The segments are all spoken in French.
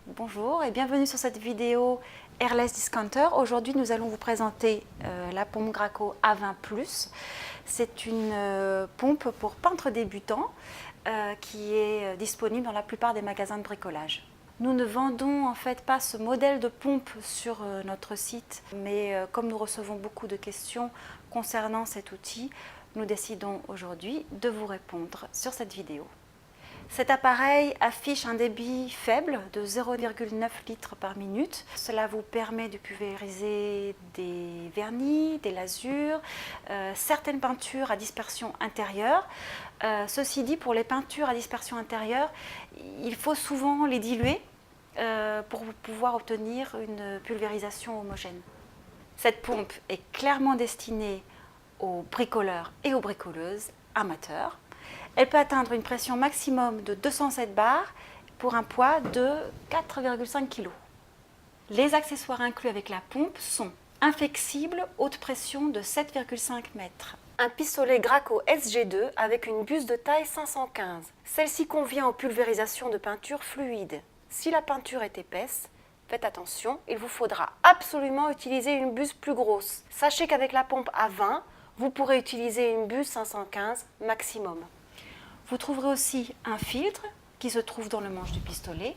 Bonjour et bienvenue sur cette vidéo Airless Discounter. Aujourd'hui nous allons vous présenter la pompe Graco A20+. C'est une pompe pour peintres débutants qui est disponible dans la plupart des magasins de bricolage. Nous ne vendons en fait pas ce modèle de pompe sur notre site, mais comme nous recevons beaucoup de questions concernant cet outil, nous décidons aujourd'hui de vous répondre sur cette vidéo. Cet appareil affiche un débit faible de 0,9 litres par minute. Cela vous permet de pulvériser des vernis, des lasures, certaines peintures à dispersion intérieure. Ceci dit, pour les peintures à dispersion intérieure, il faut souvent les diluer pour pouvoir obtenir une pulvérisation homogène. Cette pompe est clairement destinée aux bricoleurs et aux bricoleuses amateurs. Elle peut atteindre une pression maximum de 207 bars pour un poids de 4,5 kg. Les accessoires inclus avec la pompe sont un flexible haute pression de 7,5 mètres, un pistolet Graco SG2 avec une buse de taille 515. Celle-ci convient aux pulvérisations de peinture fluide. Si la peinture est épaisse, faites attention, il vous faudra absolument utiliser une buse plus grosse. Sachez qu'avec la pompe A20, vous pourrez utiliser une buse 515 maximum. Vous trouverez aussi un filtre qui se trouve dans le manche du pistolet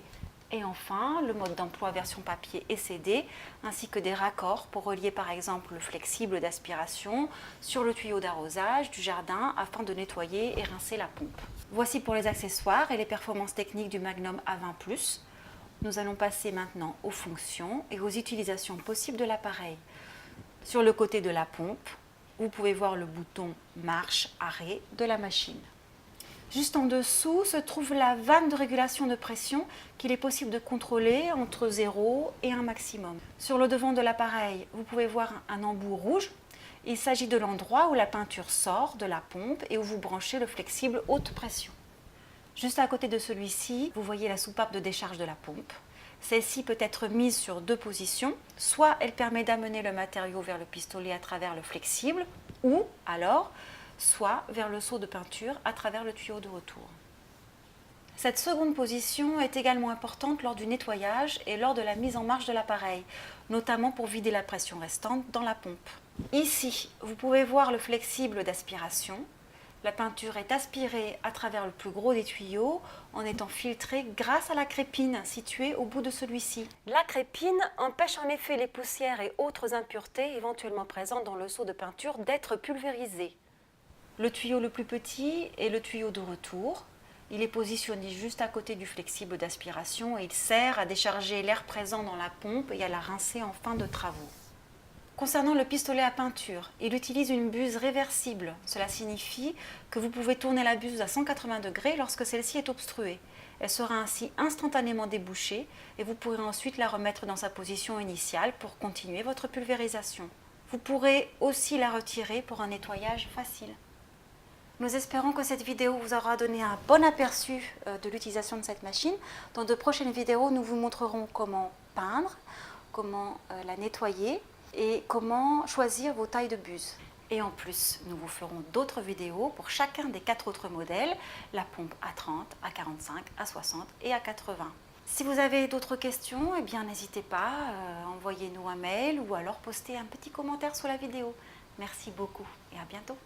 et enfin le mode d'emploi version papier et CD ainsi que des raccords pour relier par exemple le flexible d'aspiration sur le tuyau d'arrosage du jardin afin de nettoyer et rincer la pompe. Voici pour les accessoires et les performances techniques du Magnum A20+. Nous allons passer maintenant aux fonctions et aux utilisations possibles de l'appareil. Sur le côté de la pompe, vous pouvez voir le bouton marche-arrêt de la machine. Juste en dessous se trouve la vanne de régulation de pression qu'il est possible de contrôler entre 0 et 1 maximum. Sur le devant de l'appareil, vous pouvez voir un embout rouge. Il s'agit de l'endroit où la peinture sort de la pompe et où vous branchez le flexible haute pression. Juste à côté de celui-ci, vous voyez la soupape de décharge de la pompe. Celle-ci peut être mise sur deux positions. Soit elle permet d'amener le matériau vers le pistolet à travers le flexible, ou alors soit vers le seau de peinture à travers le tuyau de retour. Cette seconde position est également importante lors du nettoyage et lors de la mise en marche de l'appareil, notamment pour vider la pression restante dans la pompe. Ici, vous pouvez voir le flexible d'aspiration. La peinture est aspirée à travers le plus gros des tuyaux en étant filtrée grâce à la crépine située au bout de celui-ci. La crépine empêche en effet les poussières et autres impuretés éventuellement présentes dans le seau de peinture d'être pulvérisées. Le tuyau le plus petit est le tuyau de retour. Il est positionné juste à côté du flexible d'aspiration et il sert à décharger l'air présent dans la pompe et à la rincer en fin de travaux. Concernant le pistolet à peinture, il utilise une buse réversible. Cela signifie que vous pouvez tourner la buse à 180 degrés lorsque celle-ci est obstruée. Elle sera ainsi instantanément débouchée et vous pourrez ensuite la remettre dans sa position initiale pour continuer votre pulvérisation. Vous pourrez aussi la retirer pour un nettoyage facile. Nous espérons que cette vidéo vous aura donné un bon aperçu de l'utilisation de cette machine. Dans de prochaines vidéos, nous vous montrerons comment peindre, comment la nettoyer et comment choisir vos tailles de buse. Et en plus, nous vous ferons d'autres vidéos pour chacun des 4 autres modèles, la pompe A30, A45, A60 et A80. Si vous avez d'autres questions, eh bien n'hésitez pas, envoyez-nous un mail ou alors postez un petit commentaire sous la vidéo. Merci beaucoup et à bientôt.